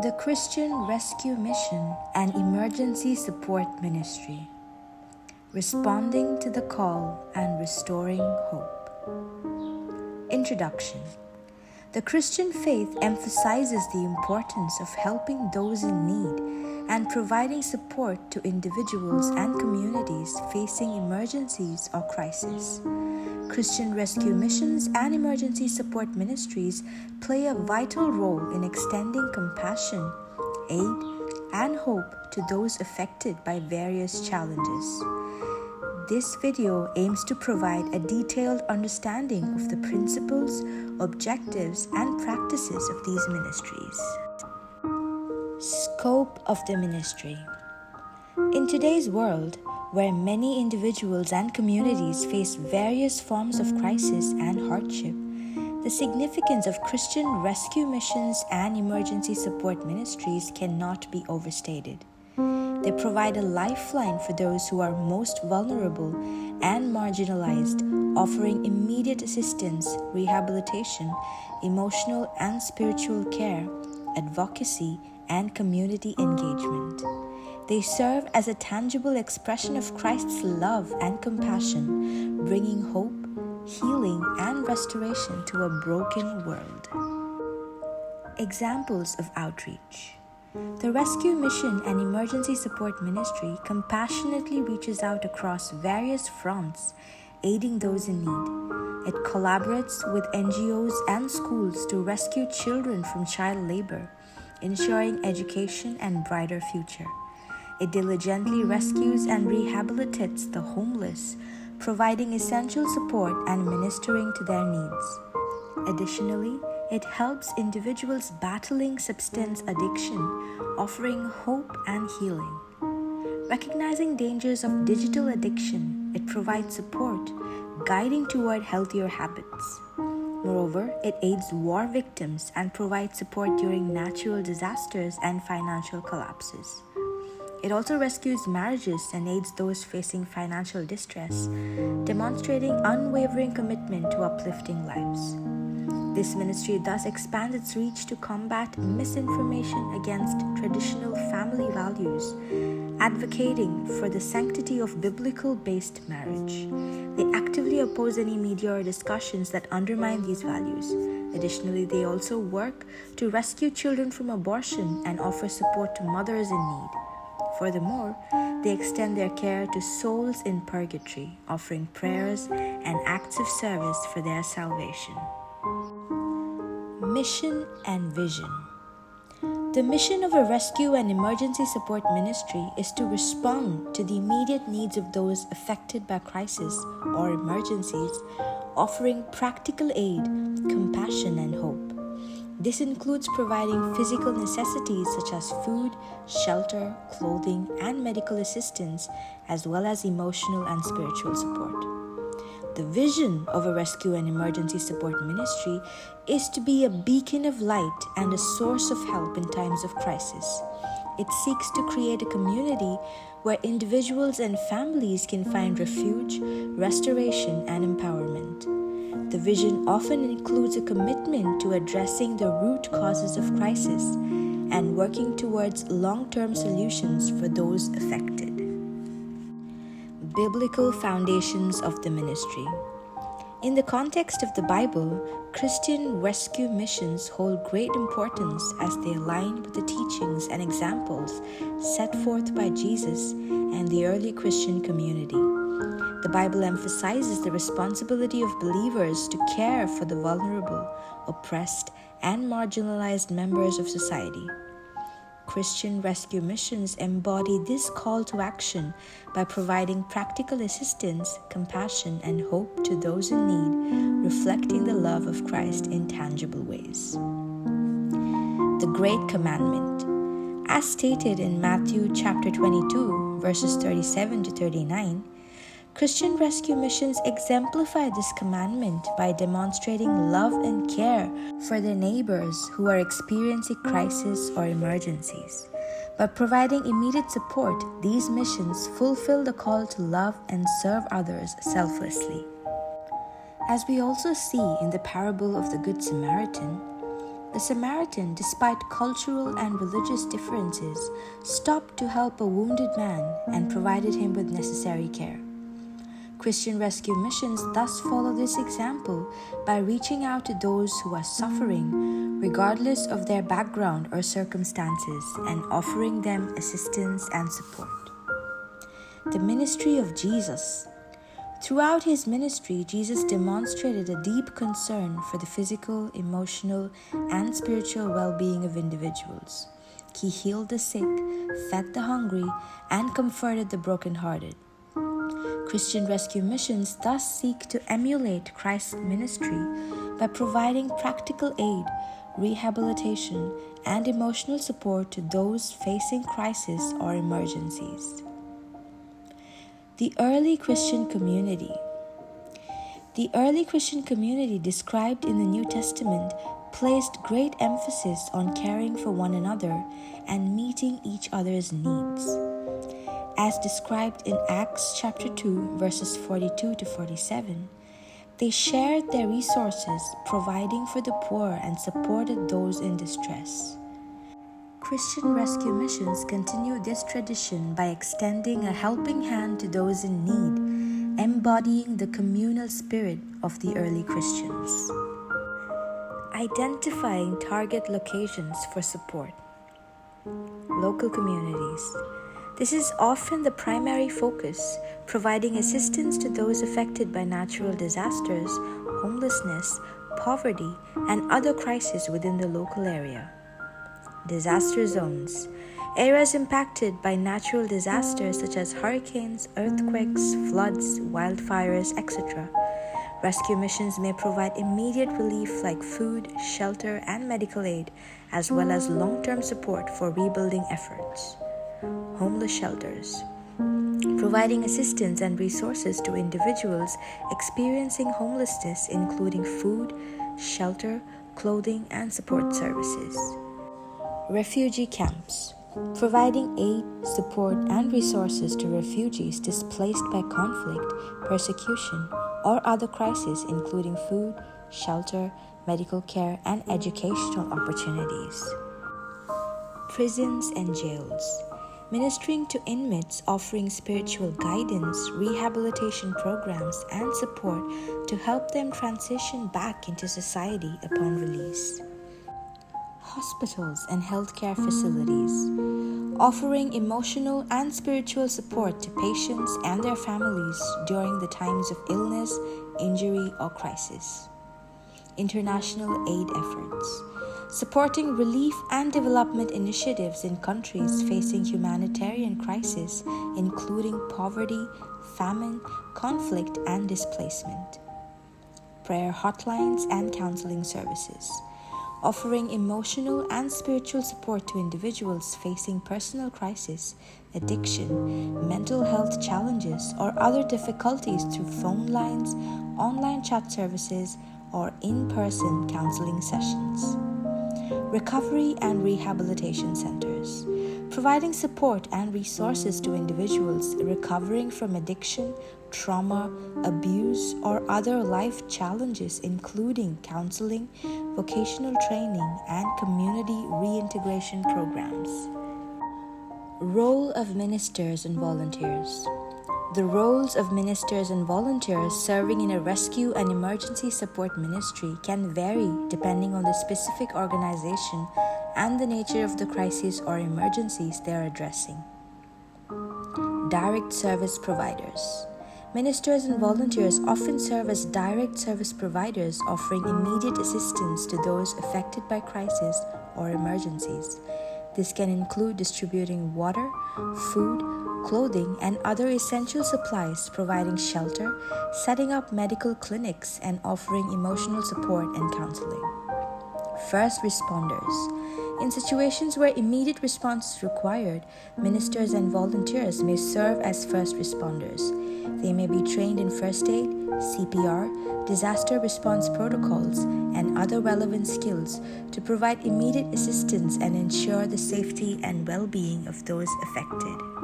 The Christian Rescue Mission and Emergency Support Ministry, responding to the call and restoring hope. Introduction. The Christian faith emphasizes the importance of helping those in need and providing support to individuals and communities facing emergencies or crises. Christian rescue missions and emergency support ministries play a vital role in extending compassion, aid, and hope to those affected by various challenges. This video aims to provide a detailed understanding of the principles, objectives, and practices of these ministries. Scope of the ministry. In today's world, where many individuals and communities face various forms of crisis and hardship, the significance of Christian rescue missions and emergency support ministries cannot be overstated. They provide a lifeline for those who are most vulnerable and marginalized, offering immediate assistance, rehabilitation, emotional and spiritual care, advocacy, and community engagement. They serve as a tangible expression of Christ's love and compassion, bringing hope, healing, and restoration to a broken world. Examples of outreach. The Rescue Mission and Emergency Support Ministry compassionately reaches out across various fronts, aiding those in need. It collaborates with NGOs and schools to rescue children from child labor, ensuring education and brighter future. It diligently rescues and rehabilitates the homeless, providing essential support and ministering to their needs. Additionally, it helps individuals battling substance addiction, offering hope and healing. Recognizing dangers of digital addiction, it provides support, guiding toward healthier habits. Moreover, it aids war victims and provides support during natural disasters and financial collapses. It also rescues marriages and aids those facing financial distress, demonstrating unwavering commitment to uplifting lives. This ministry thus expands its reach to combat misinformation against traditional family values, advocating for the sanctity of biblical-based marriage. They actively oppose any media or discussions that undermine these values. Additionally, they also work to rescue children from abortion and offer support to mothers in need. Furthermore, they extend their care to souls in purgatory, offering prayers and acts of service for their salvation. Mission and vision. The mission of a rescue and emergency support ministry is to respond to the immediate needs of those affected by crisis or emergencies, offering practical aid, compassion, and hope. This includes providing physical necessities such as food, shelter, clothing, and medical assistance, as well as emotional and spiritual support. The vision of a rescue and emergency support ministry is to be a beacon of light and a source of help in times of crisis. It seeks to create a community where individuals and families can find refuge, restoration, and empowerment. The vision often includes a commitment to addressing the root causes of crisis and working towards long-term solutions for those affected. Biblical foundations of the ministry. In the context of the Bible, Christian rescue missions hold great importance as they align with the teachings and examples set forth by Jesus and the early Christian community. The Bible emphasizes the responsibility of believers to care for the vulnerable, oppressed, and marginalized members of society. Christian rescue missions embody this call to action by providing practical assistance, compassion, and hope to those in need, reflecting the love of Christ in tangible ways. The Great Commandment. As stated in Matthew chapter 22, verses 37 to 39, Christian rescue missions exemplify this commandment by demonstrating love and care for their neighbors who are experiencing crises or emergencies. By providing immediate support, these missions fulfill the call to love and serve others selflessly. As we also see in the parable of the Good Samaritan, a Samaritan, despite cultural and religious differences, stopped to help a wounded man and provided him with necessary care. Christian rescue missions thus follow this example by reaching out to those who are suffering, regardless of their background or circumstances, and offering them assistance and support. The ministry of Jesus. Throughout his ministry, Jesus demonstrated a deep concern for the physical, emotional, and spiritual well-being of individuals. He healed the sick, fed the hungry, and comforted the brokenhearted. Christian rescue missions thus seek to emulate Christ's ministry by providing practical aid, rehabilitation, and emotional support to those facing crises or emergencies. The early Christian community. The early Christian community described in the New Testament placed great emphasis on caring for one another and meeting each other's needs. As described in Acts chapter 2, verses 42 to 47, they shared their resources, providing for the poor and supported those in distress. Christian rescue missions continue this tradition by extending a helping hand to those in need, embodying the communal spirit of the early Christians. Identifying target locations for support. Local communities. This is often the primary focus, providing assistance to those affected by natural disasters, homelessness, poverty, and other crises within the local area. Disaster zones. Areas impacted by natural disasters such as hurricanes, earthquakes, floods, wildfires, etc. Rescue missions may provide immediate relief like food, shelter, and medical aid, as well as long-term support for rebuilding efforts. Homeless shelters. Providing assistance and resources to individuals experiencing homelessness, including food, shelter, clothing, and support services. Refugee camps. Providing aid, support, and resources to refugees displaced by conflict, persecution, or other crises, including food, shelter, medical care, and educational opportunities. Prisons and jails. Ministering to inmates, offering spiritual guidance, rehabilitation programs, and support to help them transition back into society upon release. Hospitals and healthcare facilities, offering emotional and spiritual support to patients and their families during the times of illness, injury, or crisis. International aid efforts, supporting relief and development initiatives in countries facing humanitarian crises, including poverty, famine, conflict, and displacement. Prayer hotlines and counseling services, offering emotional and spiritual support to individuals facing personal crisis, addiction, mental health challenges, or other difficulties through phone lines, online chat services, or in-person counseling sessions. Recovery and rehabilitation centers, providing support and resources to individuals recovering from addiction, trauma, abuse, or other life challenges, including counseling, vocational training, and community reintegration programs. Role of ministers and volunteers. The roles of ministers and volunteers serving in a rescue and emergency support ministry can vary depending on the specific organization and the nature of the crises or emergencies they are addressing. Direct service providers. Ministers and volunteers often serve as direct service providers, offering immediate assistance to those affected by crises or emergencies. This can include distributing water, food, clothing, and other essential supplies, providing shelter, setting up medical clinics, and offering emotional support and counseling. First responders. In situations where immediate response is required, ministers and volunteers may serve as first responders. They may be trained in first aid, CPR, disaster response protocols, and other relevant skills to provide immediate assistance and ensure the safety and well-being of those affected.